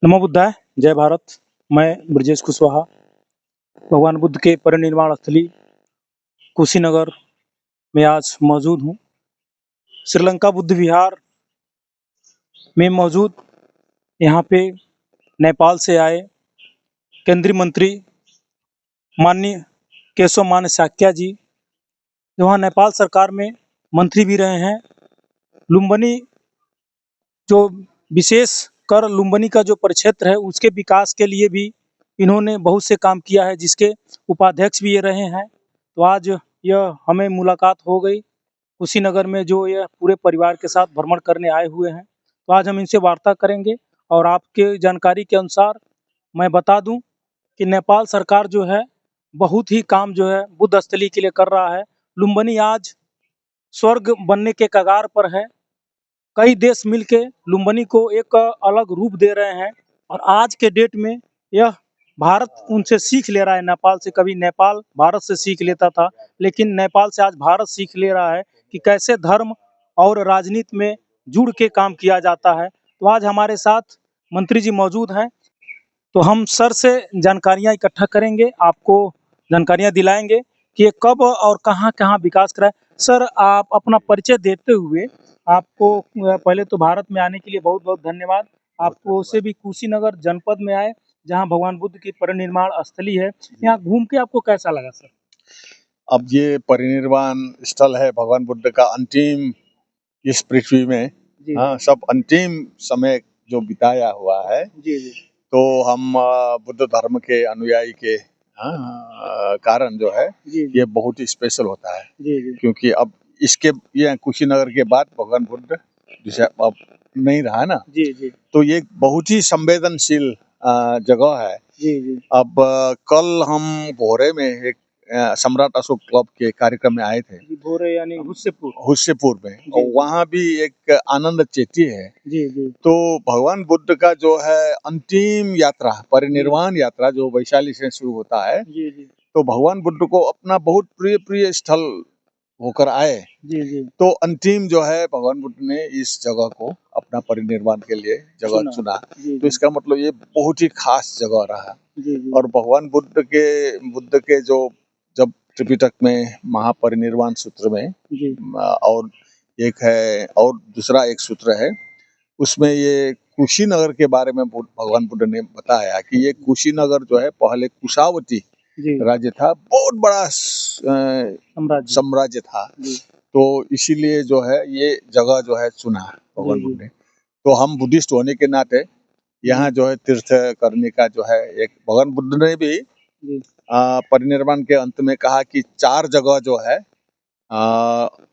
नमो बुद्धाय, जय भारत। मैं ब्रजेश कुशवाहा भगवान बुद्ध के परिनिर्वाण स्थली कुशीनगर में आज मौजूद हूँ। श्रीलंका बुद्ध विहार में मौजूद यहाँ पे नेपाल से आए केंद्रीय मंत्री माननीय केशव मान साक्या जी, जो वहाँ नेपाल सरकार में मंत्री भी रहे हैं। लुम्बिनी जो विशेष कर लुम्बिनी का जो परिक्षेत्र है उसके विकास के लिए भी इन्होंने बहुत से काम किया है, जिसके उपाध्यक्ष भी ये रहे हैं। तो आज यह हमें मुलाकात हो गई कुशीनगर में, जो यह पूरे परिवार के साथ भ्रमण करने आए हुए हैं। तो आज हम इनसे वार्ता करेंगे और आपके जानकारी के अनुसार मैं बता दूं कि नेपाल सरकार जो है बहुत ही काम जो है बुद्ध स्थली के लिए कर रहा है। लुम्बिनी आज स्वर्ग बनने के कगार पर है। कई देश मिलके लुम्बिनी को एक अलग रूप दे रहे हैं और आज के डेट में यह भारत उनसे सीख ले रहा है। नेपाल से, कभी नेपाल भारत से सीख लेता था, लेकिन नेपाल से आज भारत सीख ले रहा है कि कैसे धर्म और राजनीति में जुड़ के काम किया जाता है। तो आज हमारे साथ मंत्री जी मौजूद हैं, तो हम सर से जानकारियां इकट्ठा करेंगे, आपको जानकारियां दिलाएंगे कि ये कब और कहां कहां विकास कराए। सर, आप अपना परिचय देते हुए, आपको पहले तो भारत में आने के लिए बहुत बहुत धन्यवाद। आपको उसे भी कुशीनगर जनपद में आए, जहां भगवान बुद्ध की परिनिर्वाण स्थली है। यहाँ घूम के आपको कैसा लगा सर? अब ये परिनिर्वाण स्थल है भगवान बुद्ध का अंतिम इस पृथ्वी में। हाँ, सब अंतिम समय जो बिताया हुआ है। जी जी। तो हम बुद्ध धर्म के अनुयायी के कारण जो है ये बहुत ही स्पेशल होता है। जी। क्योंकि अब इसके ये कुशीनगर के बाद भगवान बुद्ध जैसे अब नहीं रहा ना। जी। तो ये बहुत ही संवेदनशील जगह है। जी। अब कल हम भोरे में एक सम्राट अशोक क्लब के कार्यक्रम में आए थे। भोरे यानी हुस्सेपुर में, और वहाँ भी एक आनंद चेती है। जी। तो भगवान बुद्ध का जो है अंतिम यात्रा, परिनिर्वाण यात्रा जो वैशाली से शुरू होता है। जी। तो भगवान बुद्ध को अपना बहुत प्रिय स्थल होकर आए। जी। तो अंतिम जो है भगवान बुद्ध ने इस जगह को अपना परिनिर्वाण के लिए जगह चुना। तो इसका मतलब ये बहुत ही खास जगह रहा। और भगवान बुद्ध के जो जब त्रिपिटक में महापरिनिर्वाण सूत्र में और एक है और दूसरा एक सूत्र है, उसमें ये कुशीनगर के बारे में भगवान बुद्ध ने बताया कि ये कुशीनगर जो है पहले कुशावती राज्य था, बहुत बड़ा साम्राज्य था। तो इसीलिए जो है ये जगह जो है चुना भगवान बुद्ध ने। तो हम बुद्धिस्ट होने के नाते यहाँ जो है तीर्थ करने का जो है एक, भगवान बुद्ध ने भी परिनिर्वाण के अंत में कहा कि 4 जगह जो है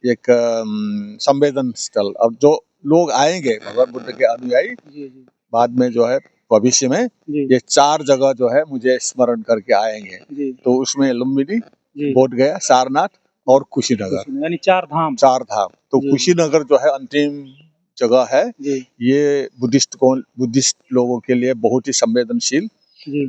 एक संवेदन स्थल, अब जो लोग आएंगे भगवान बुद्ध के अनुयायी बाद में जो है भविष्य में ये 4 जगह जो है मुझे स्मरण करके आएंगे। तो उसमें लुम्बिनी, बोधगया, सारनाथ और कुशीनगर, यानी 4 धाम। तो कुशीनगर जो है अंतिम जगह है। ये बुद्धिस्ट लोगों के लिए बहुत ही संवेदनशील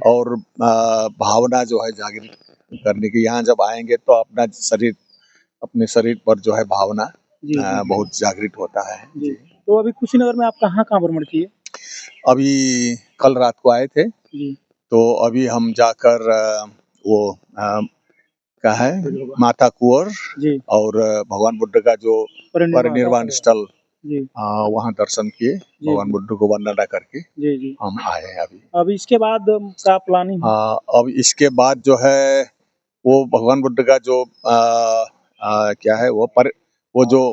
और भावना जो है जागृत करने की, यहाँ जब आएंगे तो अपने शरीर पर जो है भावना बहुत जागृत होता है। तो अभी कुशीनगर में आप कहाँ भ्रमण किए? अभी कल रात को आए थे। तो अभी हम जाकर वो क्या है माता कुंवर और भगवान बुद्ध का जो परिनिर्वाण स्थल वहाँ दर्शन किए, भगवान बुद्ध को वंदना करके हम आए हैं। अभी इसके बाद का प्लानिंग? अब इसके बाद जो है वो भगवान बुद्ध का जो क्या है वो जो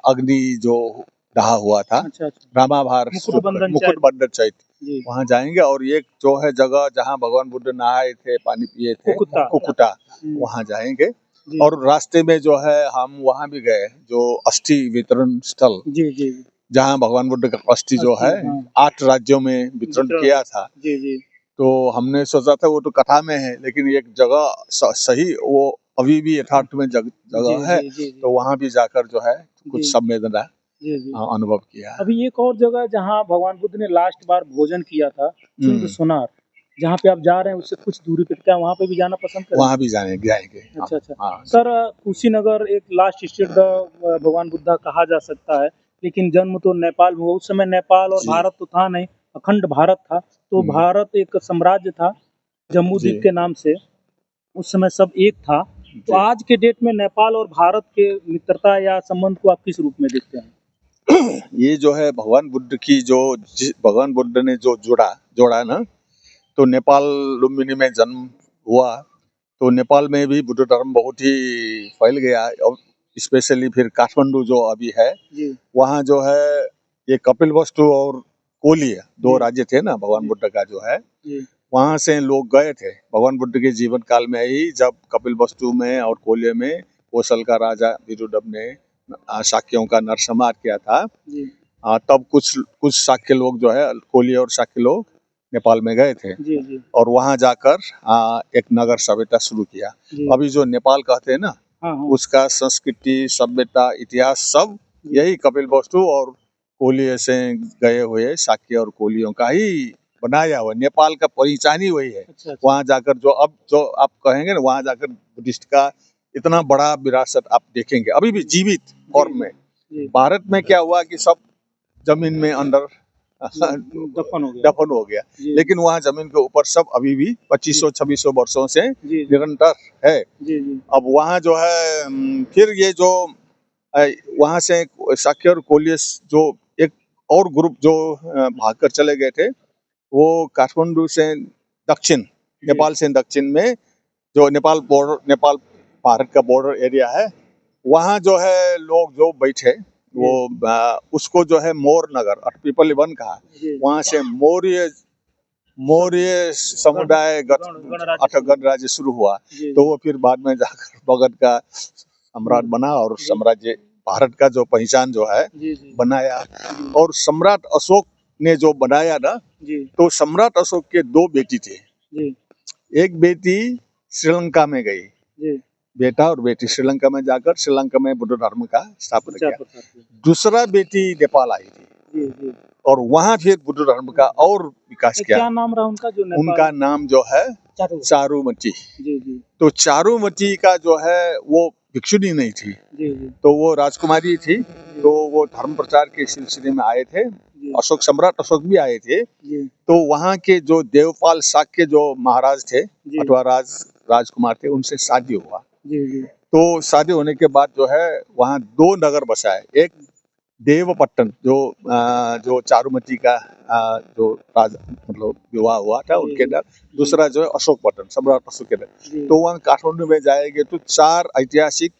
अग्नि जो दहा हुआ था। अच्छा। रामाभार मुकुट बंदर चैत्य, वहाँ जाएंगे। और एक जो है जगह जहाँ भगवान बुद्ध नहाए थे, पानी पिए थे, कुकुटा, वहाँ जाएंगे। और रास्ते में जो है हम वहाँ भी गए, जो अस्थि वितरण स्थल, जहाँ भगवान बुद्ध का अस्थि जो है 8 राज्यों में वितरण किया था। तो हमने सोचा था वो तो कथा में है, लेकिन एक जगह सही वो अभी भी यथार्थ में जगह है। तो वहाँ भी जाकर जो है कुछ संवेदना अनुभव किया। अभी एक और जगह जहाँ भगवान बुद्ध ने लास्ट बार भोजन किया था, सोनार, जहाँ पे आप जा रहे हैं उससे कुछ दूरी पे, क्या वहाँ पे भी जाना पसंद करेंगे? वहाँ भी जाएंगे। अच्छा। सर, कुशीनगर एक लास्ट स्टेट भगवान बुद्ध कहा जा सकता है, लेकिन जन्म तो नेपाल में हुआ। उस समय नेपाल और भारत तो था नहीं, अखंड भारत था, तो भारत एक साम्राज्य था जम्बू जी। द्वीप के नाम से, उस समय सब एक था। जी। तो आज के डेट में नेपाल और भारत के मित्रता या संबंध को आप किस रूप में देखते हैं? ये जो है भगवान बुद्ध की जो भगवान बुद्ध ने जो जोड़ा ना, तो नेपाल लुम्बिनी में जन्म हुआ, तो नेपाल में भी बुद्ध धर्म बहुत ही फैल गया। और स्पेशली फिर काठमांडू जो अभी है, जी, वहाँ जो है ये कपिलवस्तु और कोलिय दो जी। राज्य थे ना भगवान जी। बुद्ध का जो है, जी, वहाँ से लोग गए थे भगवान बुद्ध के जीवन काल में ही, जब कपिलवस्तु में और कोलिय में कौशल का राजा विरुद्धव ने शाक्यों का नरसंहार किया था। जी, तब कुछ शाक्य लोग जो है, कोलिय और शाक्य लोग नेपाल में गए थे जी, जी, और वहाँ जाकर एक नगर सभ्यता शुरू किया। जी। अभी जो नेपाल कहते हैं ना, हाँ, हाँ। उसका संस्कृति, सभ्यता, इतिहास सब जी, यही कपिलवस्तु और कोलिय से गए हुए शाक्य और कोलियों का ही बनाया हुआ। नेपाल का पहचान ही वही है। अच्छा, अच्छा। वहाँ जाकर जो आप कहेंगे ना, वहाँ जाकर बुद्धिस्ट का इतना बड़ा विरासत आप देखेंगे अभी भी जीवित फॉर्म में। जी, भारत में क्या हुआ कि सब जमीन में अंदर दफन हो गया। दफन हो गया, जी, लेकिन वहाँ जमीन के ऊपर सब अभी भी 2500-2600 वर्षों से जी, जी, निरंतर है। जी, जी, अब वहाँ जो है फिर ये जो अ, वहाँ से शाक्य और कोलिय जो एक और ग्रुप जो भागकर चले गए थे, वो काठमांडू से दक्षिण, नेपाल से दक्षिण में जो नेपाल भारत का बॉर्डर एरिया है, वहाँ जो है लोग जो बैठे, वो उसको जो है मोर नगर पीपल वन कहा। जी। वहाँ से मौर्य समुदाय गणराज्य शुरू हुआ। जी, तो वो फिर बाद में जाकर मगध का सम्राट बना और साम्राज्य भारत का जो पहचान जो है जी, जी, बनाया। और सम्राट अशोक ने जो बनाया ना, जी, तो सम्राट अशोक के दो बेटी थे। जी, एक बेटी श्रीलंका में गई, जी। बेटा और बेटी श्रीलंका में जाकर श्रीलंका में बुद्ध धर्म का स्थापना अच्छा, किया। प्रसाद जी। दूसरा बेटी नेपाल आई थी जी, जी। और वहां फिर बुद्ध धर्म का और विकास किया। क्या नाम रहा उनका जो नेपाल? उनका नाम जो है चारुमती। जी, जी, तो चारुमती का जो है वो भिक्षुणी नहीं थी, जी, जी, तो वो राजकुमारी थी। तो वो धर्म प्रचार के सिलसिले में आए थे। जी, सम्राट अशोक भी आए थे। जी, तो वहाँ के जो देवपाल शाक्य जो महाराज थे जी, अथवा राजकुमार थे, उनसे शादी हुआ। जी, जी, तो शादी होने के बाद जो है वहाँ दो नगर बसाए। एक देवपट्टन जो चारुमती का जो राज मतलब विवाह हुआ था उनके अंदर, दूसरा जो है अशोकपट्टन, सम्राट अशोक के अंदर। जी, तो वहाँ काठमांडू में जाएंगे तो 4 ऐतिहासिक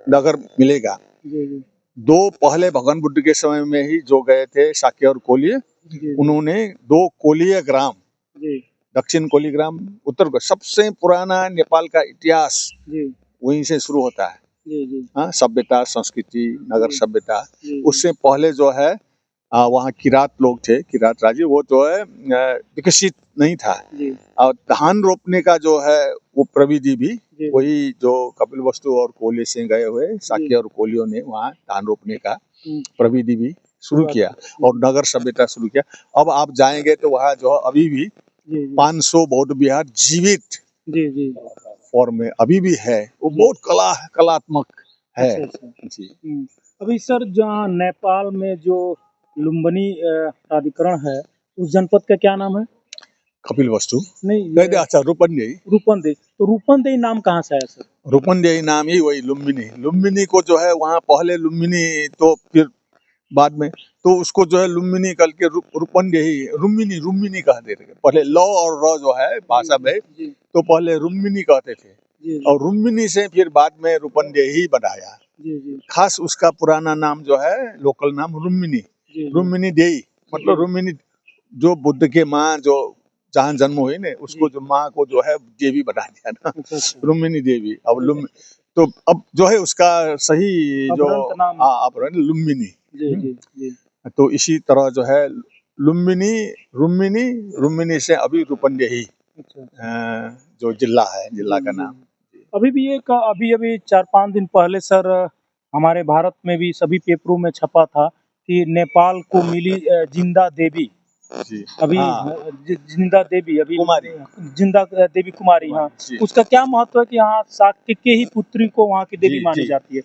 नगर मिलेगा। जी, जी, दो पहले भगवान बुद्ध के समय में ही जो गए थे शाक्य और कोलिय, जी, उन्होंने 2 कोलिय ग्राम, जी, दक्षिण कोलीग्राम, उत्तर को सबसे पुराना नेपाल का इतिहास जी, वहीं से शुरू होता है। जी, जी, हाँ, सभ्यता, संस्कृति, नगर जी, सभ्यता। जी, उससे पहले जो है वहाँ किरात लोग थे, किरात राज्य, वो जो है विकसित नहीं था। जी, और धान रोपने का जो है वो प्रविधि भी जी, वही जो कपिलवस्तु और कोलिय से गए हुए शाक्य और कोलियों ने वहाँ धान रोपने का प्रविधि भी शुरू किया और नगर सभ्यता शुरू किया। अब आप जाएंगे तो वहाँ जो अभी भी जी, जी, 500 बौद्ध विहार जीवित जी, जी, फॉर्म में अभी भी है। वो बहुत कलात्मक है। अच्छा, अच्छा। जी। अभी सर जहाँ नेपाल में जो लुम्बिनी प्राधिकरण है, उस जनपद का क्या नाम है? कपिलवस्तु नहीं, नहीं, अच्छा रूपन्देही। रूपन्देही। तो रूपन्देही नाम कहाँ से आया सर? रूपन्देही नाम ही वही लुम्बिनी को जो है वहाँ पहले लुम्बिनी, तो फिर बाद में तो उसको जो है लुम्बिनी कल के रूपन्देही रुम्मिनी कहते थे। पहले ल और र जो है भाषा में, जी, तो पहले रुम्मिनी कहते थे जी, और रुम्मिनी से फिर बाद में रूपन्देही बनाया। जी, जी, खास उसका पुराना नाम जो है लोकल नाम रुम्मिनी, जी, रुम्मिनी देही, मतलब रुम्मिनी जो बुद्ध के माँ जो जहाँ जन्म हुई ने, उसको जो माँ को जो है देवी बना दिया ना, अच्छा, अच्छा। रुम्मिनी देवी। तो अब जो है उसका सही जो अपभ्रंश नाम। लुम्बिनी। जी, जी, जी, तो इसी तरह जो है लुम्बिनी, रुम्मिनी से अभी रूपन्देही अच्छा, जो जिला है, जिला का जी, नाम। जी। अभी 4-5 दिन पहले सर हमारे भारत में भी सभी पेपरों में छपा था कि नेपाल को मिली जिंदा देवी। जी, अभी हाँ, जिंदा देवी अभी कुमारी। जिंदा देवी कुमारी, हाँ। जी। उसका क्या महत्व है कि यहाँ शाक्य के ही पुत्री को वहाँ की देवी जी, मानी जी। जाती है?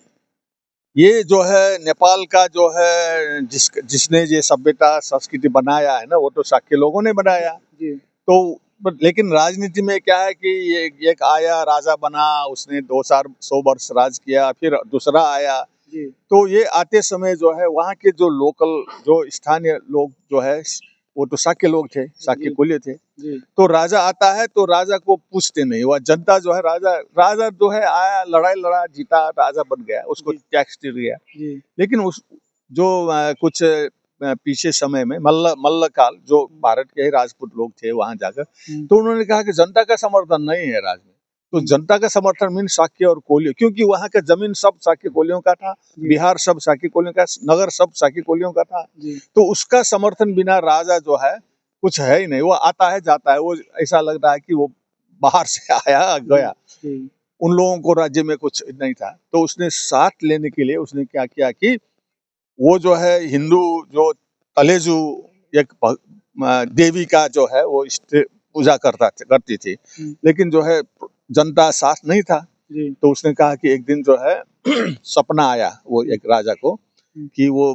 ये जो है नेपाल का जो है जिसने ये सभ्यता संस्कृति बनाया है ना, वो तो शाक्य लोगों ने बनाया। जी तो लेकिन राजनीति में क्या है कि ये एक आया राजा बना, उसने 200 वर्ष राज किया, फिर दूसरा आया। जी तो ये आते समय जो है वहाँ के जो लोकल जो स्थानीय लोग जो है वो तो शाक्य लोग थे, शाक्य जी कुलीय थे। जी तो राजा आता है तो राजा को पूछते नहीं, वह जनता जो है राजा जो है आया, लड़ाई लड़ा, जीता, राजा बन गया, उसको जी टैक्स दे दिया। जी लेकिन उस जो कुछ पीछे समय में मल्ल काल जो भारत के ही राजपूत लोग थे वहां जाकर, तो उन्होंने कहा कि जनता का समर्थन नहीं है राज में। तो जनता का समर्थन मीन शाक्य और कोलियों, क्योंकि वहां का जमीन सब शाक्य कोलियों का था, जी बिहार सब शाक्य कोलियों का, नगर सब शाक्य कोलियों का था। जी तो उसका समर्थन बिना राजा जो है कुछ है ही नहीं, वो आता है जाता है, वो ऐसा लग रहा है कि वो बाहर से आया गया, जी उन लोगों को राज्य में कुछ नहीं था। तो उसने साथ लेने के लिए उसने क्या किया कि वो जो है हिंदू जो तलेजू एक देवी का जो है वो पूजा करती थी, लेकिन जो है जनता साथ नहीं था। जी तो उसने कहा कि एक दिन जो है सपना आया वो एक राजा को कि वो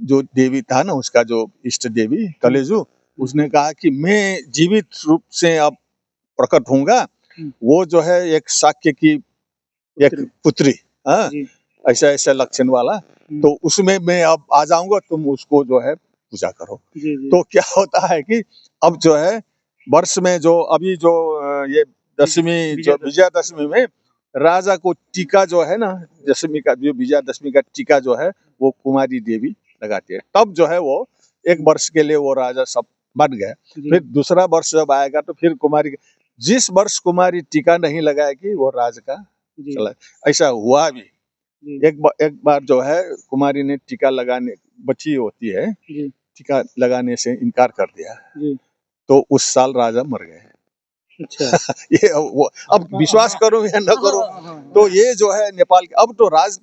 जो देवी था ना, उसका जो इष्ट देवी कलेजू, उसने कहा कि मैं जीवित रूप से अब प्रकट होऊंगा, वो जो है एक शाक्य की एक पुत्री, हाँ, जी ऐसा ऐसा लक्षण वाला, तो उसमें मैं अब आ जाऊंगा, तुम उसको जो है पूजा करो। जी जी तो क्या होता है कि अब जो है वर्ष में जो अभी जो ये दशमी जो विजयादशमी में राजा को टीका जो है ना, दशमी का जो विजयादशमी का टीका जो है वो कुमारी देवी लगाती है, तब जो है वो एक वर्ष के लिए वो राजा सब बन गए। फिर दूसरा वर्ष जब आएगा तो फिर कुमारी, जिस वर्ष कुमारी टीका नहीं लगाएगी वो राज का जी चला। ऐसा हुआ भी जी एक बार जो है कुमारी ने टीका लगाने, बच्ची होती है, जी टीका लगाने से इनकार कर दिया, जी तो उस साल राजा मर गए। अच्छा ये वो अब विश्वास करो या न करो, तो ये जो है नेपाल के अब तो राज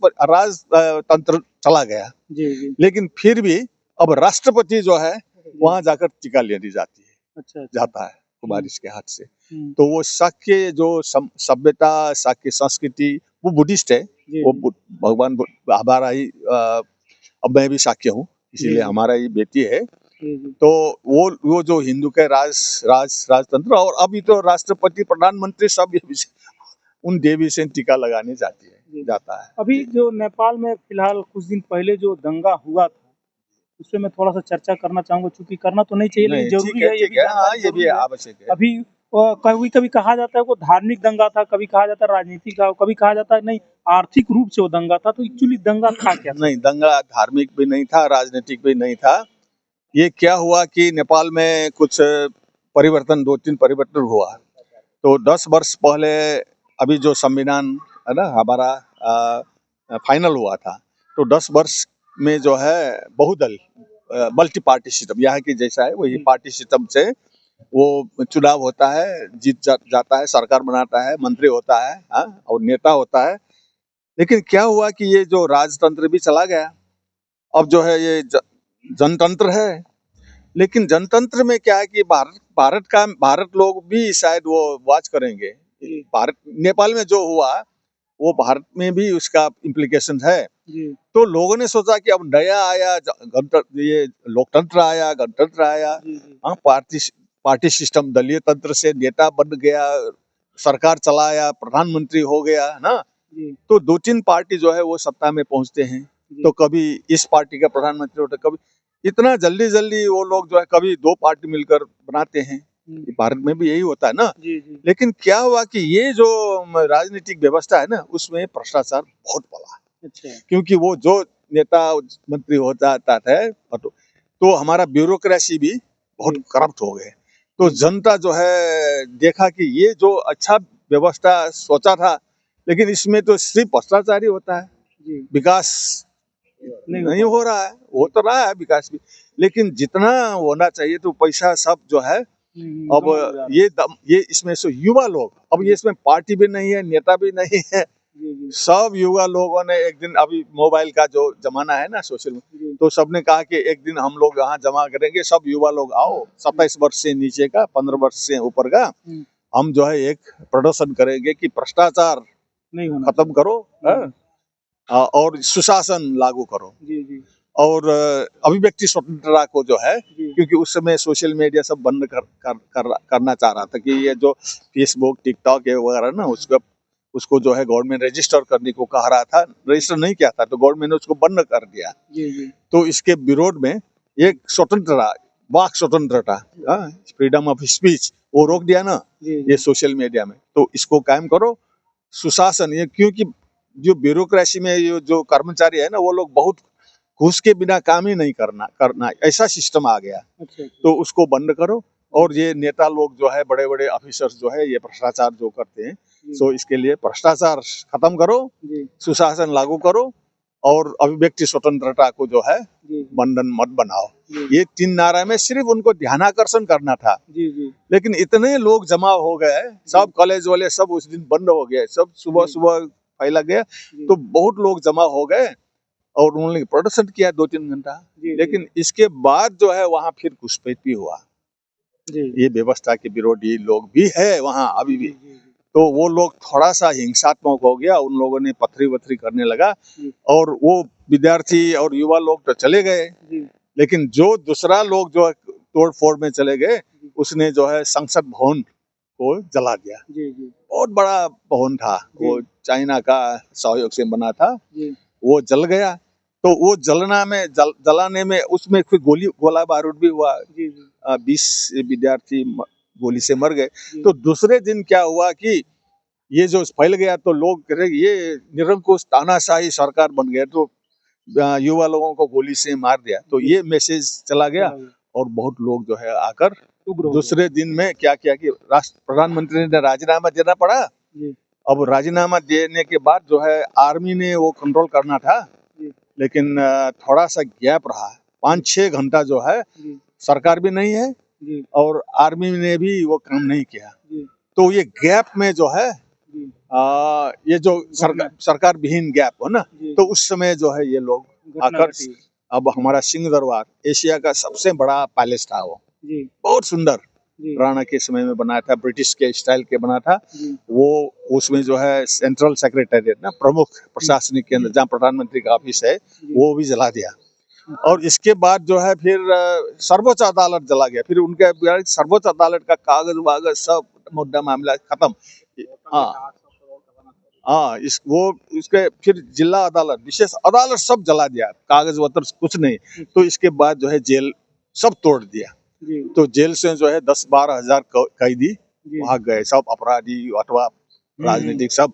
तंत्र चला गया, जी जी लेकिन फिर भी अब राष्ट्रपति जो है वहां जाकर टीका लेनी जाती है, अच्छा अच्छा जाता है कुमारी के हाथ से। हम्म, तो वो शाक्य जो सभ्यता, शाक्य संस्कृति, वो बुद्धिस्ट है, जी वो जी भगवान हमारा ही अब मैं भी शाक्य हूँ, जी इसीलिए जी हमारा ही बेटी है। जी जी तो वो जो हिंदू के राजतंत्र, और अभी तो राष्ट्रपति प्रधानमंत्री सब ये उन देवी से टीका लगाने जी जाता है। अभी जो नेपाल में फिलहाल कुछ दिन पहले जो दंगा हुआ था, उसपे मैं थोड़ा सा चर्चा करना चाहूंगा, चूंकि करना तो नहीं चाहिए लेकिन नहीं, जरूरी है, ये भी ठीक है, हाँ, जानकारी ये भी जरूरी है। आवश्यक है। अभी कभी कभी कहा जाता है वो धार्मिक दंगा था, कभी कहा जाता है राजनीतिक का, कभी कहा जाता है नहीं आर्थिक रूप से वो दंगा था, तो एक्चुअली दंगा था क्या सर? नहीं, दंगा धार्मिक भी नहीं था, राजनीतिक भी नहीं था। ये क्या हुआ कि नेपाल में कुछ परिवर्तन, 2-3 परिवर्तन हुआ। तो 10 वर्ष पहले अभी जो संविधान है ना हमारा फाइनल हुआ था, तो 10 वर्ष में जो है बहुदल मल्टी पार्टी सिस्टम यहाँ की जैसा है वही पार्टी सिस्टम से वो चुनाव होता है, जाता है, सरकार बनाता है, मंत्री होता है, हाँ, और नेता होता है। लेकिन क्या हुआ कि ये जो राजतंत्र भी चला गया, अब जो है ये जनतंत्र है। लेकिन जनतंत्र में क्या है कि भारत लोग भी शायद वो वाच करेंगे, भारत नेपाल में जो हुआ वो भारत में भी उसका इम्प्लीकेशन है। जी तो लोगों ने सोचा कि अब नया आया गणतंत्र, ये लोकतंत्र आया, गणतंत्र आया, जी जी हाँ, पार्टी सिस्टम, दलीय तंत्र से नेता बन गया, सरकार चलाया, प्रधानमंत्री हो गया ना। जी तो 2-3 पार्टी जो है वो सत्ता में पहुंचते हैं, तो कभी इस पार्टी का प्रधानमंत्री होता है, कभी इतना जल्दी जल्दी वो लोग जो है कभी 2 पार्टी मिलकर बनाते हैं। भारत में भी यही होता है ना। जी जी लेकिन क्या हुआ कि ये जो राजनीतिक व्यवस्था है ना, उसमें भ्रष्टाचार बहुत बड़ा, अच्छा क्योंकि वो जो नेता मंत्री होता था तो हमारा ब्यूरोक्रेसी भी बहुत करप्ट हो गए। तो जनता जो है देखा कि ये जो अच्छा व्यवस्था सोचा था, लेकिन इसमें तो सिर्फ भ्रष्टाचार ही होता है, जी विकास नहीं हो रहा है। हो तो रहा है विकास भी, लेकिन जितना होना चाहिए तो पैसा सब जो है अब ये इसमें से युवा लोग, अब ये इसमें पार्टी भी नहीं है, नेता भी नहीं है, सब युवा लोगों ने एक दिन, अभी मोबाइल का जो जमाना है ना, सोशल, तो सबने कहा कि एक दिन हम लोग यहाँ जमा करेंगे, सब युवा लोग आओ, 27 वर्ष से नीचे का, 15 वर्ष से ऊपर का, हम जो है एक प्रदर्शन करेंगे कि भ्रष्टाचार नहीं होना खत्म करो, है? और सुशासन लागू करो जी जी और अभिव्यक्ति स्वतंत्रता को जो है, जी क्योंकि उस समय सोशल मीडिया सब बंद करना चाह रहा था कि ये जो फेसबुक टिकटॉक वगैरह ना उसको जो है गवर्नमेंट रजिस्टर करने को कह रहा था, रजिस्टर नहीं किया था तो गवर्नमेंट ने उसको बंद कर दिया। जी जी तो इसके विरोध में एक स्वतंत्रता, वाक स्वतंत्रता, फ्रीडम ऑफ स्पीच वो रोक दिया ना जी ये सोशल मीडिया में। तो इसको कायम करो। सुशासन, ये क्योंकि जो ब्यूरोक्रेसी में ये जो कर्मचारी है ना वो लोग बहुत घूस के बिना काम ही नहीं करना ऐसा सिस्टम आ गया। अच्छा तो उसको बंद करो। और ये नेता लोग जो है, बड़े बड़े ऑफिसर्स जो है, ये भ्रष्टाचार जो करते हैं, सो इसके लिए भ्रष्टाचार खत्म करो, जी सुशासन लागू करो और अभिव्यक्ति स्वतंत्रता को जो है जी बंधन मत बनाओ। जी ये 3 नारा में सिर्फ उनको ध्यानाकर्षण करना था, जी जी लेकिन इतने लोग जमा हो गए, सब कॉलेज वाले सब उस दिन बंद हो गए, सब सुबह जी। सुबह फैला गया। जी तो बहुत लोग जमा हो गए और उन्होंने प्रदर्शन किया 2-3 घंटा। जी लेकिन इसके बाद जो है वहां फिर घुसपैठ भी हुआ। जी ये व्यवस्था के विरोधी लोग भी है वहां अभी भी। जी जी तो वो लोग थोड़ा सा हिंसात्मक हो गया, उन लोगों ने पथरी वथरी करने लगा जी और वो विद्यार्थी और युवा लोग तो चले गए, जी लेकिन जो दूसरा लोग जो तोड़ फोड़ में चले गए, उसने जो है संसद भवन को जला दिया। जी जी बहुत बड़ा भवन था, वो चाइना का सहयोग से बना था, जी वो जल गया। तो वो जलाने में उसमें फिर गोला बारूद भी हुआ। जी जी 20 विद्यार्थी गोली से मर गए। जी। तो दूसरे दिन क्या हुआ कि ये जो फैल गया तो लोग कह रहे ये निरंकुश तानाशाही सरकार बन गया, तो युवा लोगों को गोली से मार दिया। तो ये मैसेज चला गया और बहुत लोग जो है आकर दूसरे दिन में क्या किया कि प्रधानमंत्री ने राजीनामा देना पड़ा। जी अब राजीनामा देने के बाद जो है आर्मी ने वो कंट्रोल करना था, जी लेकिन थोड़ा सा गैप रहा। 5-6 घंटा जो है जी सरकार भी नहीं है जी और आर्मी ने भी वो काम नहीं किया। जी तो ये गैप में जो है जी ये जो सरकार विहीन गैप हो ना, जी तो उस समय जो है ये लोग घटना आकर घटी। अब हमारा सिंह दरबार एशिया का सबसे बड़ा पैलेस था वो, जी बहुत सुंदर, जी राणा के समय में बनाया था, ब्रिटिश के स्टाइल के बना था जी वो। उसमें जो है सेंट्रल सेक्रेटेरिएट ना, प्रमुख प्रशासनिक केंद्र जहाँ प्रधानमंत्री का ऑफिस है, वो भी जला दिया। और इसके बाद जो है फिर सर्वोच्च अदालत जला गया। फिर उनके सर्वोच्च अदालत का कागज वागज सब मुद्दा मामला खत्म। हाँ हाँ, इसके फिर जिला अदालत, विशेष अदालत सब जला दिया, कागज पत्र कुछ नहीं। तो इसके बाद जो है जेल सब तोड़ दिया। जी तो जेल से जो है 10-12 हजार कैदी जी भाग गए, सब अपराधी अथवा राजनीतिक सब।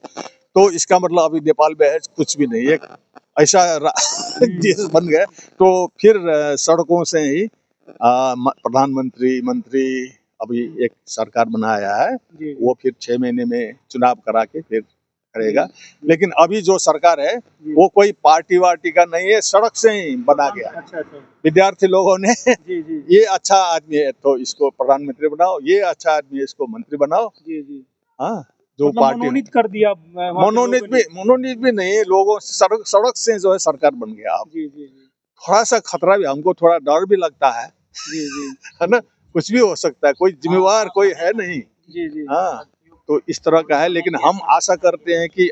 तो इसका मतलब अभी नेपाल में है कुछ भी नहीं, एक ऐसा देश बन गया। तो फिर सड़कों से ही प्रधानमंत्री मंत्री अभी एक सरकार बनाया है, जी वो फिर 6 महीने में चुनाव करा के फिर करेगा। लेकिन अभी जो सरकार है वो कोई पार्टी वार्टी का नहीं है, सड़क से ही बना गया। अच्छा अच्छा विद्यार्थी लोगों ने जी जी ये अच्छा आदमी है तो इसको प्रधानमंत्री बनाओ, ये अच्छा आदमी है इसको मंत्री बनाओ। जी जी हाँ, जो मतलब पार्टी मनोनीत कर दिया वहाँ के लोगों ने। मनोनीत भी नहीं है, लोगों से सड़क से जो है सरकार बन गया। अब जी जी जी थोड़ा सा खतरा भी, हमको थोड़ा डर भी लगता है जी जी है ना, कुछ भी हो सकता है, कोई जिम्मेवार कोई है नहीं। जी जी हाँ, तो इस तरह का है। लेकिन हम आशा करते हैं कि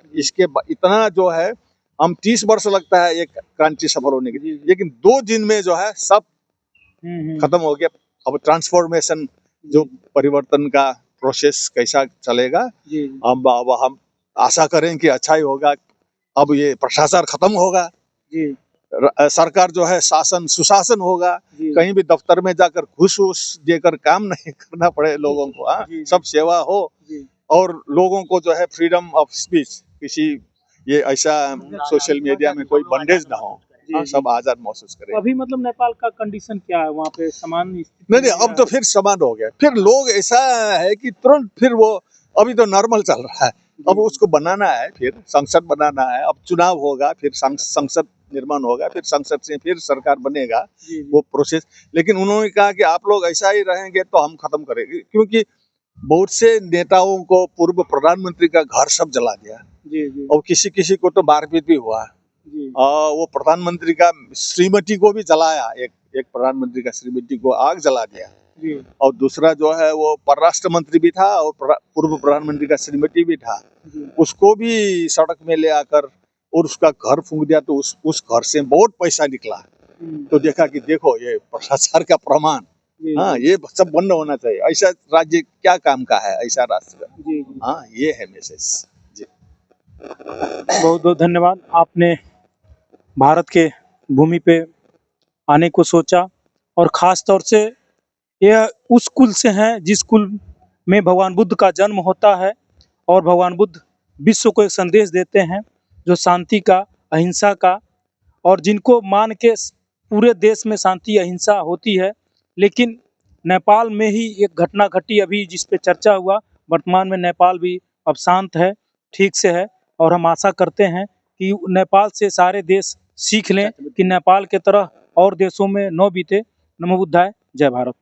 इतना जो है, हम 30 वर्ष लगता है एक क्रांति सफल होने की, लेकिन 2 दिन में जो है सब खत्म हो गया। अब ट्रांसफॉर्मेशन, जो परिवर्तन का प्रोसेस कैसा चलेगा, जी अब हम आशा करें कि अच्छा ही होगा। अब ये भ्रष्टाचार खत्म होगा, जी सरकार जो है शासन सुशासन होगा, जी कहीं भी दफ्तर में जाकर घूस वूस देकर काम नहीं करना पड़े लोगों को। हाँ, जी सब सेवा हो जी और लोगों को जो है फ्रीडम ऑफ स्पीच, किसी ये ऐसा सोशल मीडिया में कोई बंडेज ना हो। हाँ, सब आजाद महसूस करें। अभी मतलब नेपाल का कंडीशन क्या है वहाँ पे, समान स्थिति नहीं नहीं, है अब तो फिर समान हो गया। फिर लोग ऐसा है कि तुरंत फिर वो, अभी तो नॉर्मल चल रहा है, अब उसको बनाना है, फिर संसद बनाना है, अब चुनाव होगा, फिर संसद निर्माण होगा, फिर संसद से फिर सरकार बनेगा, जी वो प्रोसेस। लेकिन उन्होंने कहा कि आप लोग ऐसा ही रहेंगे तो हम खत्म करेंगे, क्योंकि बहुत से नेताओं को पूर्व प्रधानमंत्री का घर सब जला दिया जी जी और किसी किसी को तो मारपीट भी हुआ। जी वो प्रधानमंत्री का श्रीमती को भी जलाया, एक प्रधानमंत्री का श्रीमती को आग जला दिया। जी और दूसरा जो है वो परराष्ट्र मंत्री भी था और पूर्व प्रधानमंत्री का श्रीमती भी था, जी उसको भी सड़क में ले आकर और उसका घर फूंक दिया, तो उस घर से बहुत पैसा निकला। तो देखा कि देखो ये भ्रष्टाचार का प्रमाण, हाँ, ये सब बंद होना चाहिए। ऐसा राज्य क्या काम का है, ऐसा राष्ट्र। हाँ, ये है मैसेज जी। बहुत बहुत धन्यवाद। आपने भारत के भूमि पे आने को सोचा, और खास तौर से यह उस कुल से हैं जिस कुल में भगवान बुद्ध का जन्म होता है, और भगवान बुद्ध विश्व को एक संदेश देते हैं जो शांति का, अहिंसा का, और जिनको मान के पूरे देश में शांति अहिंसा होती है। लेकिन नेपाल में ही एक घटना घटी अभी, जिस पे चर्चा हुआ। वर्तमान में नेपाल भी अब शांत है, ठीक से है, और हम आशा करते हैं कि नेपाल से सारे देश सीख लें कि नेपाल के तरह और देशों में न बीते। नमो बुद्धाय, जय भारत।